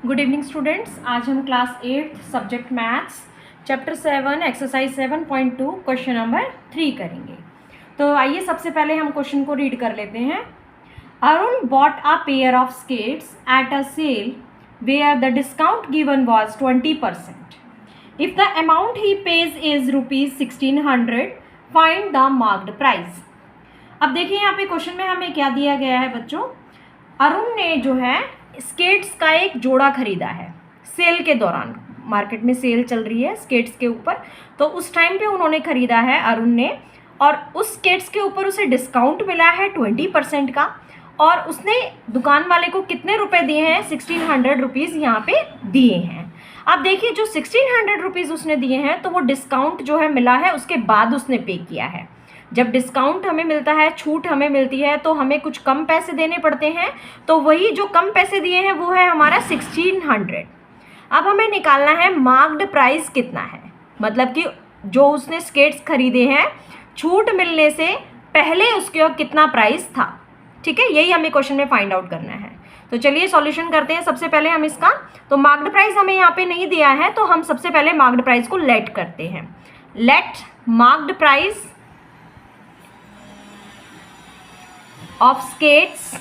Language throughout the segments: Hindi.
Good evening students. आज हम class 8 subject maths chapter 7 exercise 7.2 question number 3 करेंगे। तो आइए सबसे पहले हम क्वेश्चन को रीड कर लेते हैं। Arun bought a pair of skates at a sale where the discount given was 20%. If the amount he pays is ₹1600, find the marked price. अब देखिए यहाँ पे क्वेश्चन में हमें क्या दिया गया है बच्चों। अरुण ने जो है स्केट्स का एक जोड़ा खरीदा है सेल के दौरान। मार्केट में सेल चल रही है स्केट्स के ऊपर, तो उस टाइम पे उन्होंने ख़रीदा है अरुण ने, और उस स्केट्स के ऊपर उसे डिस्काउंट मिला है 20% का। और उसने दुकान वाले को कितने रुपए दिए हैं? 1600 रुपीज़ यहाँ पे दिए हैं। अब देखिए जो 1600 रुपीज़ उसने दिए हैं तो वो डिस्काउंट जो है मिला है उसके बाद उसने पे किया है। जब डिस्काउंट हमें मिलता है, छूट हमें मिलती है, तो हमें कुछ कम पैसे देने पड़ते हैं। तो वही जो कम पैसे दिए हैं वो है हमारा 1600। अब हमें निकालना है मार्क्ड प्राइस कितना है, मतलब कि जो उसने स्केट्स खरीदे हैं छूट मिलने से पहले उसके कितना प्राइस था। ठीक है, यही हमें क्वेश्चन में फाइंड आउट करना है। तो चलिए सॉल्यूशन करते हैं। सबसे पहले हम इसका, तो मार्क्ड प्राइस हमें यहाँ पे नहीं दिया है, तो हम सबसे पहले मार्क्ड प्राइस को लेट करते हैं। Let marked price of skates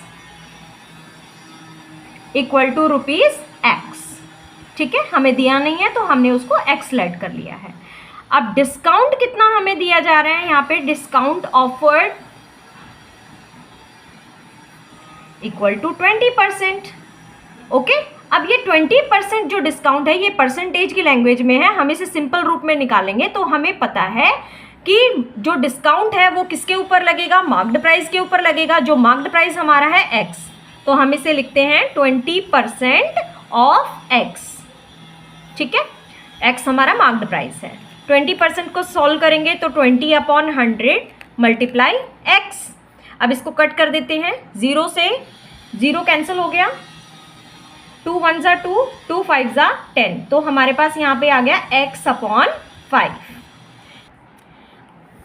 equal to ₹X। ठीक है, हमें दिया नहीं है तो हमने उसको X लेट कर लिया है। अब डिस्काउंट कितना हमें दिया जा रहा है यहाँ पे, discount offered equal to 20%। Okay, अब ये 20% जो डिस्काउंट है ये परसेंटेज की लैंग्वेज में है, हम इसे सिंपल रूप में निकालेंगे तो हमें पता है कि जो डिस्काउंट है वो किसके ऊपर लगेगा, मार्क्ड प्राइस के ऊपर लगेगा। जो मार्क्ड प्राइस हमारा है X, तो हम इसे लिखते हैं 20% ऑफ X। ठीक है, X हमारा मार्क्ड प्राइस है। 20% को सॉल्व करेंगे तो 20/100 मल्टीप्लाई X। अब इसको कट कर देते हैं, 0 से 0 कैंसिल हो गया, 2 1 जा 2, 2 5 जा 10, तो हमारे पास यहाँ पे आ गया X/5।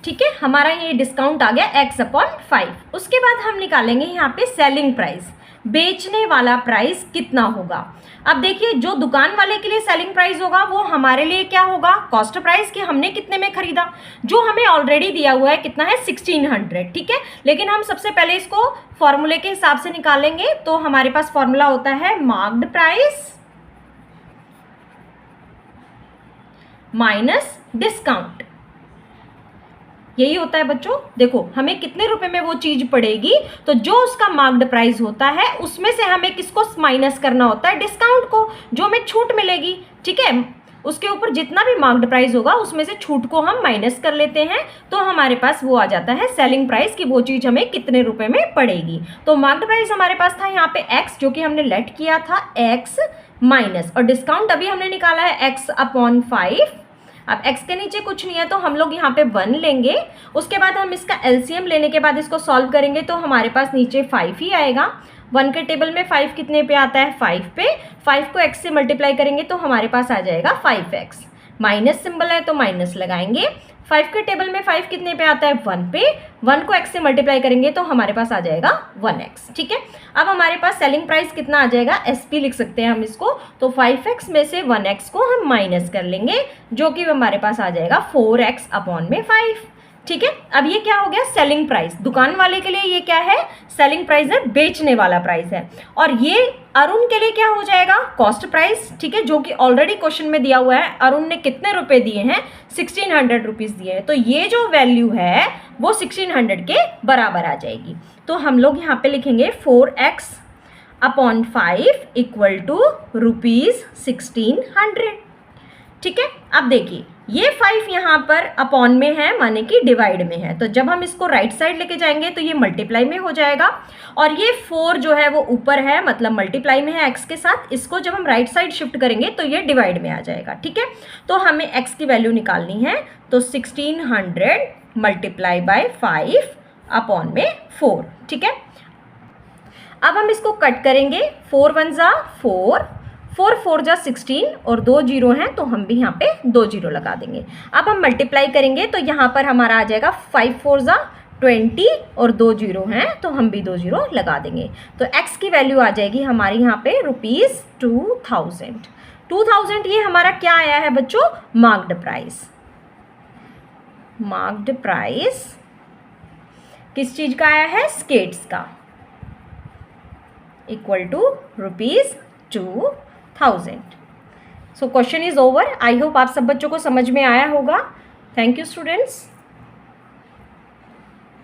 ठीक है, हमारा ये डिस्काउंट आ गया X/5। उसके बाद हम निकालेंगे यहाँ पे सेलिंग प्राइस, बेचने वाला प्राइस कितना होगा। अब देखिए जो दुकान वाले के लिए सेलिंग प्राइस होगा वो हमारे लिए क्या होगा, कॉस्ट प्राइस, कि हमने कितने में खरीदा। जो हमें ऑलरेडी दिया हुआ है कितना है, 1600। ठीक है, लेकिन हम सबसे पहले इसको फॉर्मूले के हिसाब से निकालेंगे। तो हमारे पास फॉर्मूला होता है मार्क्ड प्राइस माइनस डिस्काउंट। यही होता है बच्चों। देखो हमें कितने रुपए में वो चीज पड़ेगी, तो जो उसका मार्क्ड प्राइस होता है उसमें से हमें किसको माइनस करना होता है, डिस्काउंट को, जो हमें छूट मिलेगी। ठीक है, उसके ऊपर जितना भी मार्क्ड प्राइस होगा उसमें से छूट को हम माइनस कर लेते हैं, तो हमारे पास वो आ जाता है सेलिंग प्राइस, की वो चीज हमें कितने रुपए में पड़ेगी। तो मार्क्ड प्राइस हमारे पास था यहाँ पे X, जो कि हमने लेट किया था X माइनस, और डिस्काउंट अभी हमने निकाला है X/5। अब x के नीचे कुछ नहीं है तो हम लोग यहाँ पे 1 लेंगे। उसके बाद हम इसका LCM लेने के बाद इसको सॉल्व करेंगे तो हमारे पास नीचे 5 ही आएगा। 1 के टेबल में 5 कितने पे आता है, 5 पे। 5 को x से मल्टीप्लाई करेंगे तो हमारे पास आ जाएगा 5x। माइनस सिंबल है तो माइनस लगाएंगे। 5 के टेबल में 5 कितने पे आता है, 1 पे। 1 को x से मल्टीप्लाई करेंगे तो हमारे पास आ जाएगा 1x। ठीक है, अब हमारे पास सेलिंग प्राइस कितना आ जाएगा, SP लिख सकते हैं हम इसको। तो 5x में से 1x को हम माइनस कर लेंगे, जो कि हमारे पास आ जाएगा 4x/5। ठीक है, अब ये क्या हो गया, सेलिंग प्राइस। दुकान वाले के लिए ये क्या है, सेलिंग प्राइस है, बेचने वाला प्राइस है। और ये अरुण के लिए क्या हो जाएगा, कॉस्ट प्राइस। ठीक है, जो कि ऑलरेडी क्वेश्चन में दिया हुआ है, अरुण ने कितने रुपए दिए हैं, 1600 रुपीज़ दिए हैं। तो ये जो वैल्यू है वो 1600 के बराबर आ जाएगी। तो हम लोग यहाँ पे लिखेंगे 4x/5 इक्वल टू ₹1600। ठीक है, अब देखिए ये 5 यहाँ पर अपॉन में है, माने कि डिवाइड में है, तो जब हम इसको राइट साइड लेके जाएंगे तो ये मल्टीप्लाई में हो जाएगा। और ये 4 जो है वो ऊपर है, मतलब मल्टीप्लाई में है x के साथ। इसको जब हम राइट साइड शिफ्ट करेंगे तो ये डिवाइड में आ जाएगा। ठीक है, तो हमें x की वैल्यू निकालनी है, तो 1600 मल्टीप्लाई बाय 5 अपॉन में 4। ठीक है, अब हम इसको कट करेंगे, 4 1 जा 4, 4 4 जा 16 और 2 जीरो हैं तो हम भी यहाँ पे 2 जीरो लगा देंगे। अब हम मल्टीप्लाई करेंगे तो यहाँ पर हमारा आ जाएगा 5 4 जा 20 और 2 जीरो हैं तो हम भी 2 जीरो लगा देंगे। तो x की वैल्यू आ जाएगी हमारी यहाँ पे ₹2000। 2000 ये हमारा क्या आया है बच्चों? Marked price. मार्क्ड प्राइस किस चीज का आया है? स्केट्स का, equal to ₹2000। So question is over. I hope आप सब बच्चों को समझ में आया होगा। Thank you students.